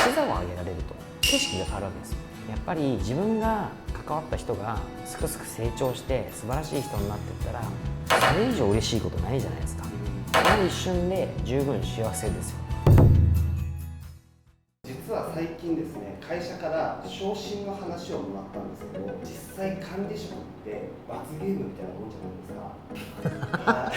視座を上げられると景色が変わるわけですよ。やっぱり自分が関わった人がすくすく成長して素晴らしい人になっていったら、それ以上嬉しいことないじゃないですか。この一瞬で十分幸せですよ。実は最近ですね、会社から昇進の話をもらったんですけど、実際管理職って罰ゲームみたいなもんじゃないですか。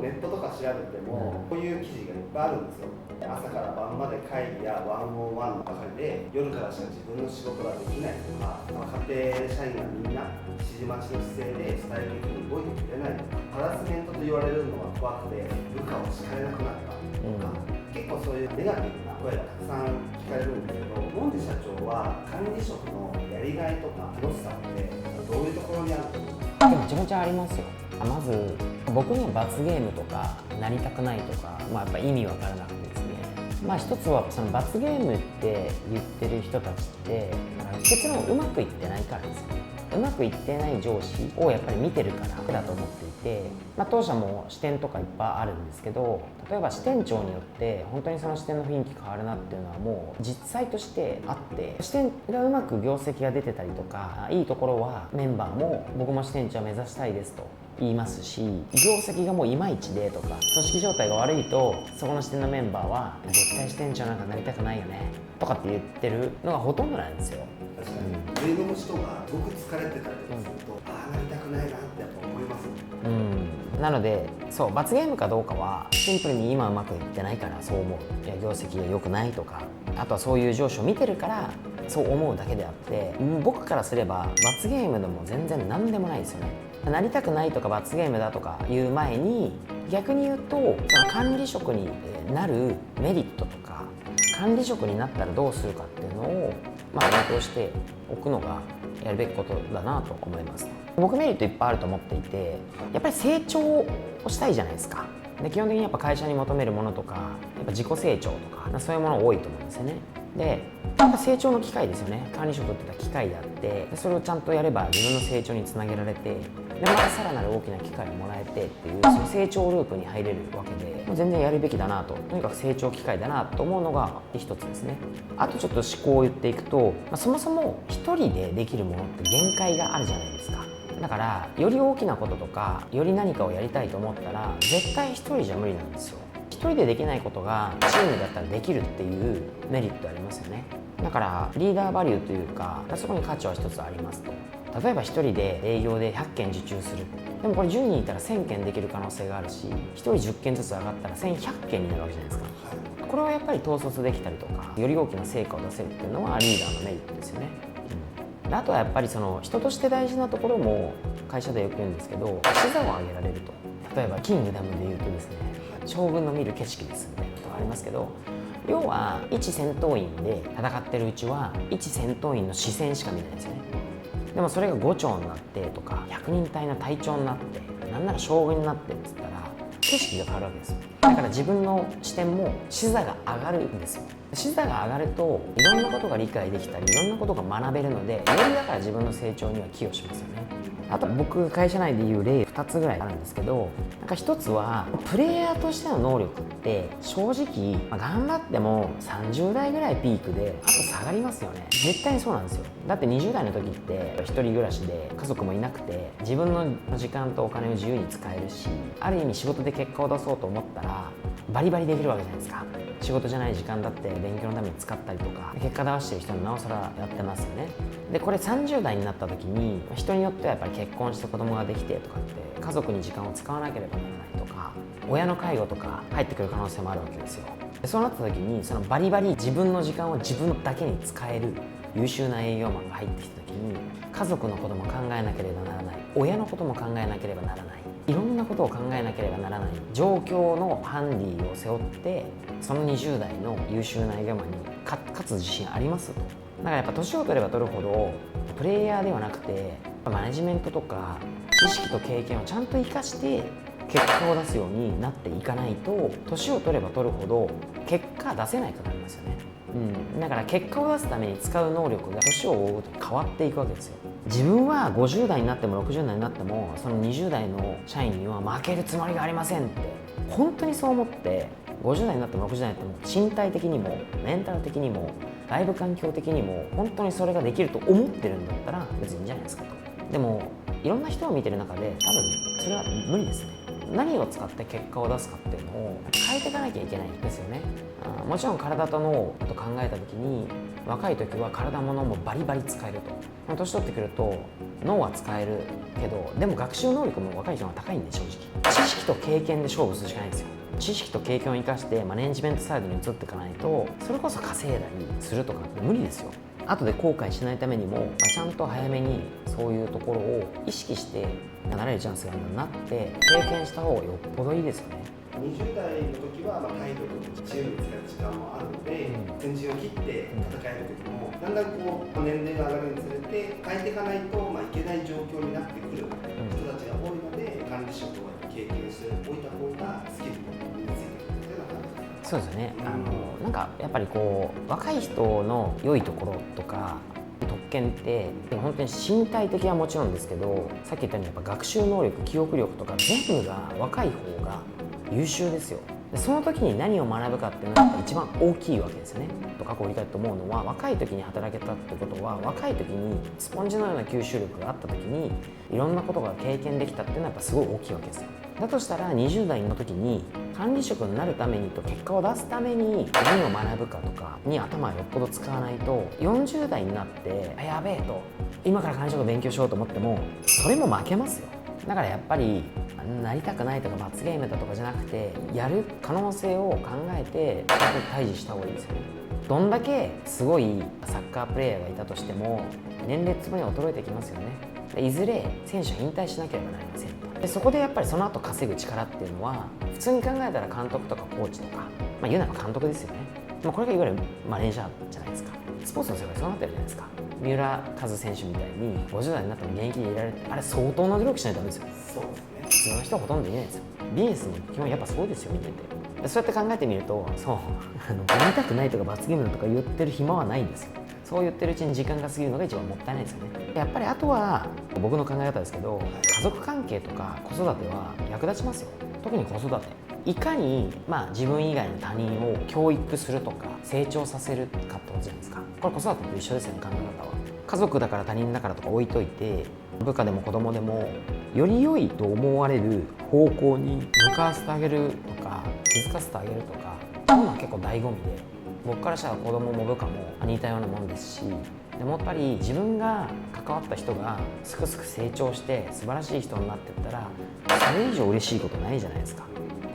ネットとか調べてもこういう記事がいっぱいあるんですよ。朝から晩まで会議やワンオンワンの係で夜からしか自分の仕事ができないとか、家庭社員がみんな指示待ちの姿勢で主体的に動いてくれないとか、ハラスメントと言われるのは怖くて部下を叱れなくなったとか、結構そういうネガティブな声がたくさん聞かれるんですけど、モンデ社長は管理職のやりがいとか楽しさってどういうところにあると思いますか？めちゃめちゃありますよ。まず僕の罰ゲームとかなりたくないとか、やっぱ意味わからなくてですね、一つはその罰ゲームって言ってる人たちって結論うまくいってないからですよね。うまくいってない上司をやっぱり見てるからだと思っていて、当社も支店とかいっぱいあるんですけど、例えば支店長によって本当にその支店の雰囲気変わるなっていうのはもう実際としてあって、支店がうまく業績が出てたりとかいいところはメンバーも僕も支店長目指したいですと言いますし、業績がもういまいちでとか組織状態が悪いとそこの支店のメンバーは絶対支店長なんかなりたくないよねとかって言ってるのがほとんどなんですよ。確かに上の人がすごく疲れてたりとかすると、ああなりたくないなってやっぱ思います。なのでそう罰ゲームかどうかはシンプルに今うまくいってないからそう思う、いや業績が良くないとか、あとはそういう上司を見てるからそう思うだけであって、僕からすれば罰ゲームでも全然何でもないですよね。なりたくないとか罰ゲームだとかいう前に、逆に言うとその管理職になるメリットとか、管理職になったらどうするかっていうのを念頭しておくのがやるべきことだなと思います。僕メリットいっぱいあると思っていて、やっぱり成長をしたいじゃないですか。で基本的にやっぱ会社に求めるものとか、やっぱ自己成長とかそういうもの多いと思うんですよね。でやっぱ成長の機会ですよね。管理職って言ったら機会であって、それをちゃんとやれば自分の成長につなげられて、でまたさらなる大きな機会をもらえてっていう、その成長ループに入れるわけで、もう全然やるべきだなと、とにかく成長機会だなと思うのが一つですね。あとちょっと思考を言っていくと、そもそも一人でできるものって限界があるじゃないですか。だからより大きなこととかより何かをやりたいと思ったら絶対一人じゃ無理なんですよ。一人でできないことがチームだったらできるっていうメリットありますよね。だからリーダーバリューというか、そこに価値は一つありますと。例えば一人で営業で100件受注する、でもこれ10人いたら1000件できる可能性があるし、1人10件ずつ上がったら1100件になるわけじゃないですか。これはやっぱり統率できたりとか、より大きな成果を出せるっていうのはリーダーのメリットですよね。あとはやっぱりその人として大事なところも会社でよく言うんですけど、視座を上げられると。例えばキングダムで言うとですね、将軍の見る景色ですみたいなことがありますけど、要は一戦闘員で戦ってるうちは一戦闘員の視線しか見ないんですよね。でもそれが5長になってとか100人隊の隊長になって、なんなら将軍になってって言ったら景色が変わるわけですよ。だから自分の視点も視座が上がるんですよ。視座が上がるといろんなことが理解できたり、いろんなことが学べるので、よりだから自分の成長には寄与しますよね。あと僕会社内でいう例2つぐらいあるんですけど、1つはプレイヤーとしての能力って正直、頑張っても30代ぐらいピークであと下がりますよね。絶対にそうなんですよ。だって20代の時って一人暮らしで家族もいなくて、自分の時間とお金を自由に使えるし、ある意味仕事で結果を出そうと思ったらバリバリできるわけじゃないですか。仕事じゃない時間だって勉強のために使ったりとか、結果出してる人になおさらやってますよね。でこれ30代になった時に人によってはやっぱり結婚して子供ができてとかって家族に時間を使わなければならないとか、親の介護とか入ってくる可能性もあるわけですよ。でそうなった時にそのバリバリ自分の時間を自分だけに使える優秀な営業マンが入ってきた時に、家族のことも考えなければならない、親のことも考えなければならない、いろんなことを考えなければならない状況のハンディを背負って、その20代の優秀な営業マンに勝つ自信ありますと。だからやっぱ年を取れば取るほどプレイヤーではなくてマネジメントとか知識と経験をちゃんと生かして結果を出すようになっていかないと、年を取れば取るほど結果出せないくなりますよね。だから結果を出すために使う能力が年を追うごとに変わっていくわけですよ。自分は50代になっても60代になってもその20代の社員には負けるつもりがありませんって本当にそう思って、50代になっても60代になっても身体的にもメンタル的にもライブ環境的にも本当にそれができると思ってるんだったら別にいいんじゃないですかと。でもいろんな人を見てる中で多分それは無理ですね。何を使って結果を出すかっていうのを変えていかなきゃいけないんですよね。もちろん体と脳と考えた時に若い時は体も脳もバリバリ使えると。年取ってくると脳は使えるけど、でも学習能力も若い人が高いんで、正直知識と経験で勝負するしかないんですよ。知識と経験を生かしてマネジメントサイドに移っていかないと、それこそ稼いだりするとかって無理ですよ。後で後悔しないためにも、ちゃんと早めにそういうところを意識してなれるチャンスがあるようになって経験した方がよっぽどいいですよね。20代の時はタイトルとチームに使う時間もあるので、先陣を切って戦える時も、だんだん年齢が上がるにつれて変えていかないといけない状況になってくる人たちが多いので、管理職を経験しておいた方がスキルも身についてくるというような感じです。そうですよね。なんかやっぱり若い人の良いところとか特権って本当に身体的はもちろんですけど、さっき言ったようにやっぱ学習能力、記憶力とか全部が若い方が優秀ですよ。でその時に何を学ぶかっていうのが一番大きいわけですよね。過去を振り返って思うのは、若い時に働けたってことは、若い時にスポンジのような吸収力があった時にいろんなことが経験できたっていうのはやっぱすごい大きいわけですよ。だとしたら20代の時に管理職になるためにと結果を出すために何を学ぶかとかに頭をよっぽど使わないと、40代になってやべえと今から管理職勉強しようと思ってもそれも負けますよ。だからやっぱりなりたくないとか罰ゲームだとかじゃなくて、やる可能性を考えて対峙した方がいいですよね。どんだけすごいサッカープレーヤーがいたとしても年齢つぶに衰えてきますよね。いずれ選手は引退しなければなりませんと。でそこでやっぱりその後稼ぐ力っていうのは、普通に考えたら監督とかコーチとか、言うなら監督ですよね。これがいわゆるマネージャーじゃないですか。スポーツの世界そうなってるじゃないですか。三浦和選手みたいに50代になっても現役でいられる、あれ相当な努力しないとダメですよ。そうですね。普通の人はほとんどいないですよ。ビジネスも基本やっぱそうですよ、見てて。そうやって考えてみると、そうやりたくないとか罰ゲームとか言ってる暇はないんですよ。そう言ってるうちに時間が過ぎるのが一番もったいないですよね。やっぱりあとは僕の考え方ですけど、家族関係とか子育ては役立ちますよ。特に子育て、いかに自分以外の他人を教育するとか成長させるかってことじゃないですか。これ子育てと一緒ですよね、考え方は。家族だから他人だからとか置いといて、部下でも子供でもより良いと思われる方向に向かわせてあげるとか気づかせてあげるとか、そういうのは結構醍醐味で、僕からしたら子供も部下も似たようなもんですし、でもやっぱり自分が関わった人がすくすく成長して素晴らしい人になっていったら、それ以上嬉しいことないじゃないですか。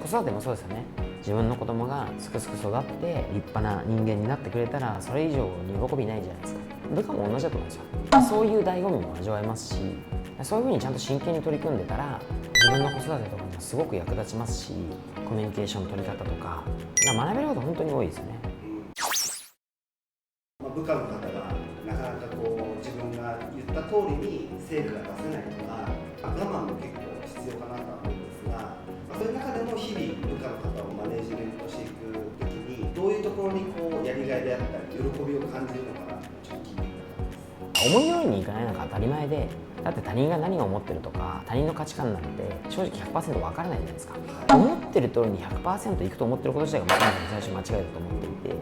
子育てもそうですよね。自分の子供がすくすく育って立派な人間になってくれたら、それ以上に喜びないじゃないですか。部下も同じだと思うんですよ。そういう醍醐味も味わえますし、そういうふうにちゃんと真剣に取り組んでたら自分の子育てとかもすごく役立ちますし、コミュニケーションの取り方とか学べること本当に多いですよね。部下の方がなかなか自分が言った通りに成果が出せないとか、我慢も結構必要かなとは思うんですが、そういう中でも日々部下の方をマネジメントしていくときにどういうところにやりがいであったり喜びを感じるのかなってちょっと聞いてみたかったです。思い通りにいかないのが当たり前で、だって他人が何を思ってるとか他人の価値観なんて正直 100% 分からないじゃないですか。思ってる通りに 100% いくと思ってること自体が最初間違いだと思っていて、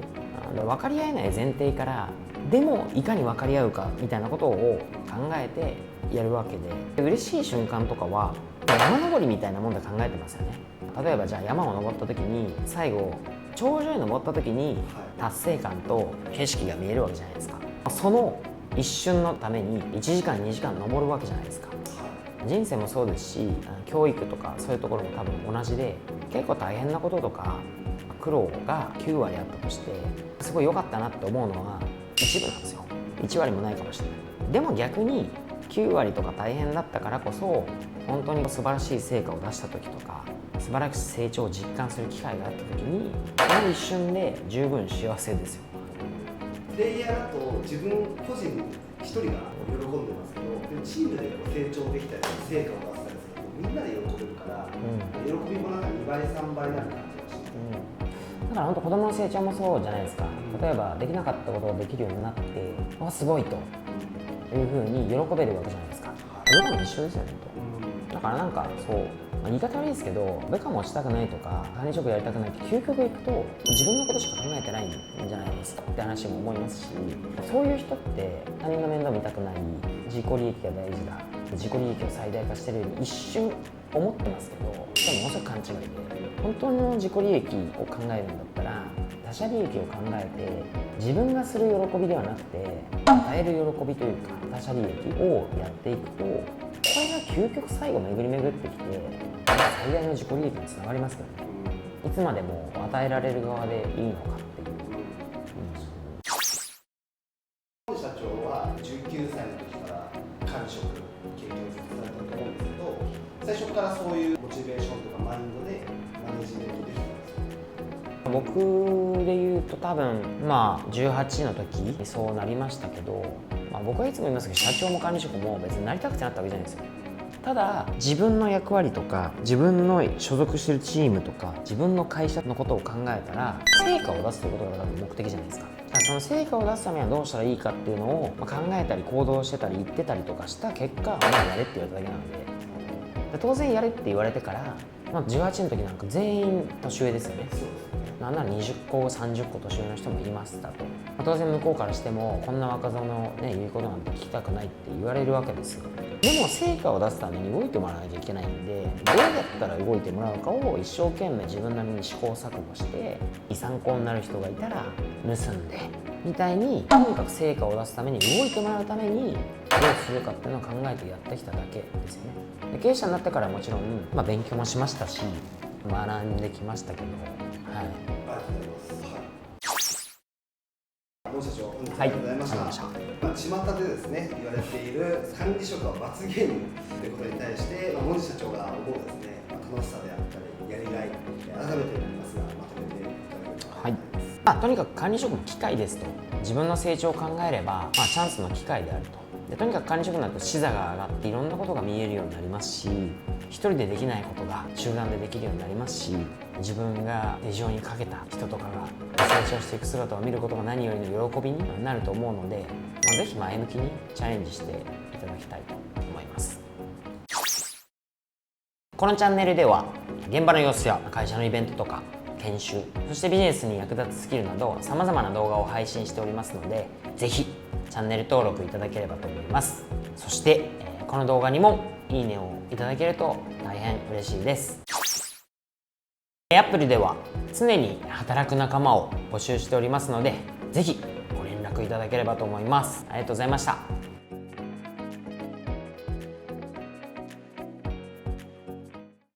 分かり合えない前提からでもいかに分かり合うかみたいなことを考えてやるわけで、嬉しい瞬間とかは山登りみたいなもんで考えてますよね。例えばじゃあ山を登った時に最後頂上に登った時に達成感と景色が見えるわけじゃないですか。その一瞬のために1時間2時間登るわけじゃないですか。人生もそうですし、教育とかそういうところも多分同じで、結構大変なこととか苦労が9割あったとしてすごい良かったなって思うのは一部なんですよ。1割もないかもしれない。でも逆に9割とか大変だったからこそ本当に素晴らしい成果を出した時とか素晴らしい成長を実感する機会があった時に、この一瞬で十分幸せですよ。プレイヤーだと自分個人一人が喜んでますけど、でもチームで成長できたり成果を出せたりするとみんなで喜べるから、喜びも2倍3倍になる感じがします。だから本当子供の成長もそうじゃないですか。例えばできなかったことができるようになってすごいというふうに喜べるわけじゃないですか。部下も一緒ですよねと。だからそう言い方悪いですけど部下もしたくないとか管理職やりたくないって究極いくと自分のことしか考えてないんじゃないですかって話も思いますし、そういう人って他人の面倒見たくない、自己利益が大事だ、自己利益を最大化してるように一瞬思ってますけど、多分ものすごく勘違いで、本当の自己利益を考えるんだったら他者利益を考えて自分がする喜びではなくて与える喜びというか他者利益をやっていくと、これが究極最後巡り巡ってきて最大の自己利益につながりますけどね。いつまでも与えられる側でいいのかっていう、社長は19歳の時から管理職経験をされたと思うんですけど、最初からそういうモチベーションとかマインドでマネジメントできたんですか？僕で言うと多分18の時にそうなりましたけど、僕はいつも言いますけど社長も管理職も別になりたくてなったわけじゃないですよ。ただ自分の役割とか自分の所属してるチームとか自分の会社のことを考えたら成果を出すということが多分目的じゃないですか。その成果を出すためにはどうしたらいいかっていうのを考えたり行動してたり言ってたりとかした結果、やれって言われただけなんで、当然やれって言われてから、18の時なんか全員年上ですよね。そうですね。なんなら20個30個年上の人もいましたと、当然向こうからしてもこんな若造の、言うことなんて聞きたくないって言われるわけですよ。でも成果を出すために動いてもらわなきゃいけないんで、どうやったら動いてもらうかを一生懸命自分なりに試行錯誤して参考になる人がいたら盗んでみたいに、とにかく成果を出すために動いてもらうためにどうするかっていうのを考えてやってきただけですよね。で経営者になってからもちろん、勉強もしましたし学んできましたけど、はい。ありがとうございます。森社長、本日ははい、ありがとうございました。巷でですね、言われている管理職は罰ゲームということに対して、森社長が思うですね、楽しさであったり、やりがい、改めてになりますが、まとめていただければと思います。とにかく管理職も機会ですと、自分の成長を考えれば、チャンスの機会であると。でとにかく管理職になると視座が上がっていろんなことが見えるようになりますし、一人でできないことが集団でできるようになりますし、自分が手錠にかけた人とかが成長していく姿を見ることが何よりの喜びになると思うので、ぜひ前向きにチャレンジしていただきたいと思います。このチャンネルでは現場の様子や会社のイベントとか研修、そしてビジネスに役立つスキルなどさまざまな動画を配信しておりますので、ぜひチャンネル登録いただければと思います。そして、この動画にもいいねをいただけると大変嬉しいです。アプリでは常に働く仲間を募集しておりますので、ぜひご連絡いただければと思います。ありがとうございました。